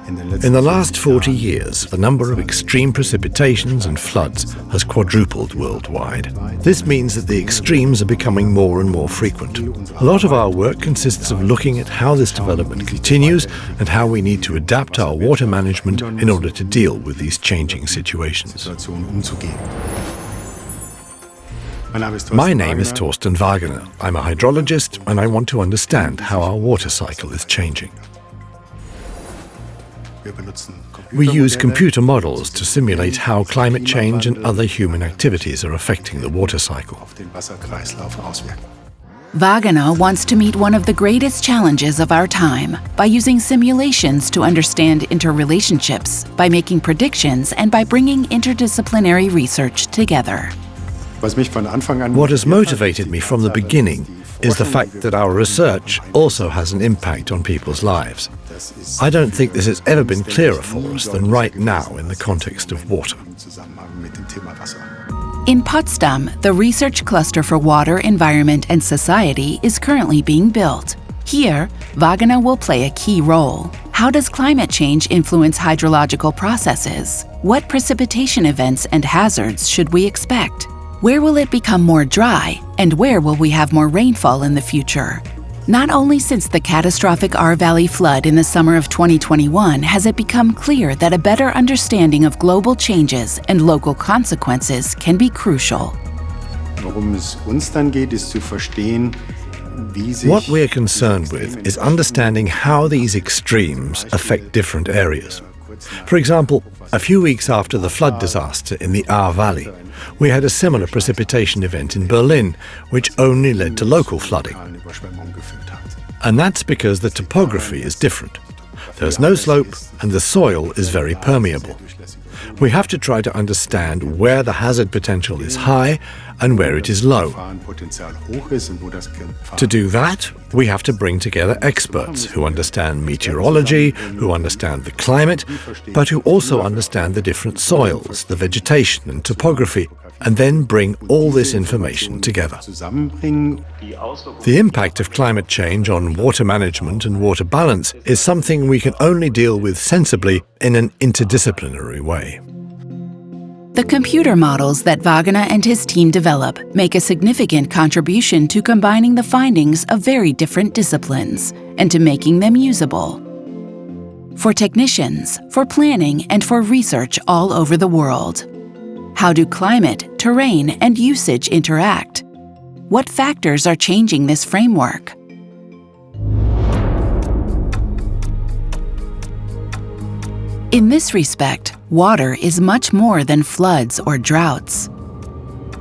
In the last 40 years, the number of extreme precipitations and floods has quadrupled worldwide. This means that the extremes are becoming more and more frequent. A lot of our work consists of looking at how this development continues and how we need to adapt our water management in order to deal with these changing situations. My name is Thorsten Wagener. I'm a hydrologist and I want to understand how our water cycle is changing. We use computer models to simulate how climate change and other human activities are affecting the water cycle. Wagener wants to meet one of the greatest challenges of our time by using simulations to understand interrelationships, by making predictions, and by bringing interdisciplinary research together. What has motivated me from the beginning is the fact that our research also has an impact on people's lives. I don't think this has ever been clearer for us than right now in the context of water. In Potsdam, the Research Cluster for Water, Environment and Society is currently being built. Here, Wagener will play a key role. How does climate change influence hydrological processes? What precipitation events and hazards should we expect? Where will it become more dry, and where will we have more rainfall in the future? Not only since the catastrophic R Valley flood in the summer of 2021 has it become clear that a better understanding of global changes and local consequences can be crucial. What we're concerned with is understanding how these extremes affect different areas. For example, a few weeks after the flood disaster in the R Valley, we had a similar precipitation event in Berlin, which only led to local flooding. And that's because the topography is different. There's no slope and the soil is very permeable. We have to try to understand where the hazard potential is high and where it is low. To do that, we have to bring together experts who understand meteorology, who understand the climate, but who also understand the different soils, the vegetation and topography, and then bring all this information together. The impact of climate change on water management and water balance is something we can only deal with sensibly in an interdisciplinary way. The computer models that Wagener and his team develop make a significant contribution to combining the findings of very different disciplines and to making them usable for technicians, for planning, and for research all over the world. How do climate, terrain, and usage interact? What factors are changing this framework? In this respect, water is much more than floods or droughts.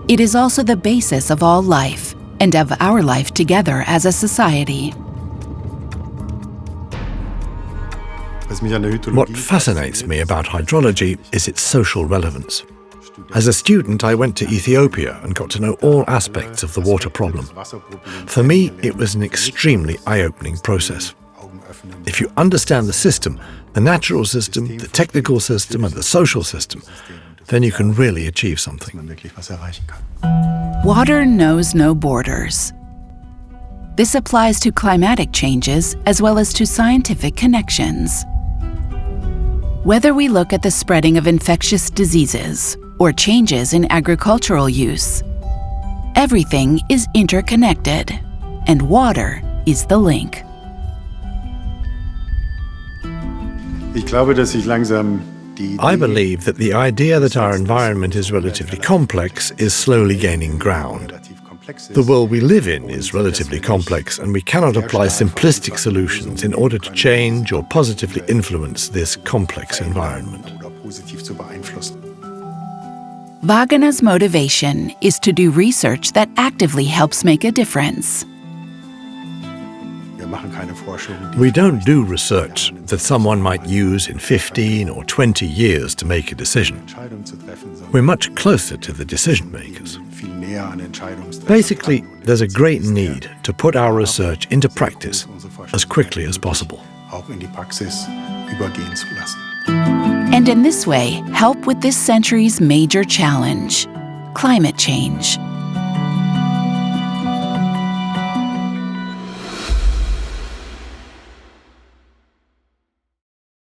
It is also the basis of all life and of our life together as a society. What fascinates me about hydrology is its social relevance. As a student, I went to Ethiopia and got to know all aspects of the water problem. For me, it was an extremely eye-opening process. If you understand the system, the natural system, the technical system, and the social system, then you can really achieve something. Water knows no borders. This applies to climatic changes as well as to scientific connections. Whether we look at the spreading of infectious diseases or changes in agricultural use, everything is interconnected, and water is the link. I believe that the idea that our environment is relatively complex is slowly gaining ground. The world we live in is relatively complex, and we cannot apply simplistic solutions in order to change or positively influence this complex environment. Wagener's motivation is to do research that actively helps make a difference. We don't do research that someone might use in 15 or 20 years to make a decision. We're much closer to the decision makers. Basically, there's a great need to put our research into practice as quickly as possible. And in this way, help with this century's major challenge, climate change.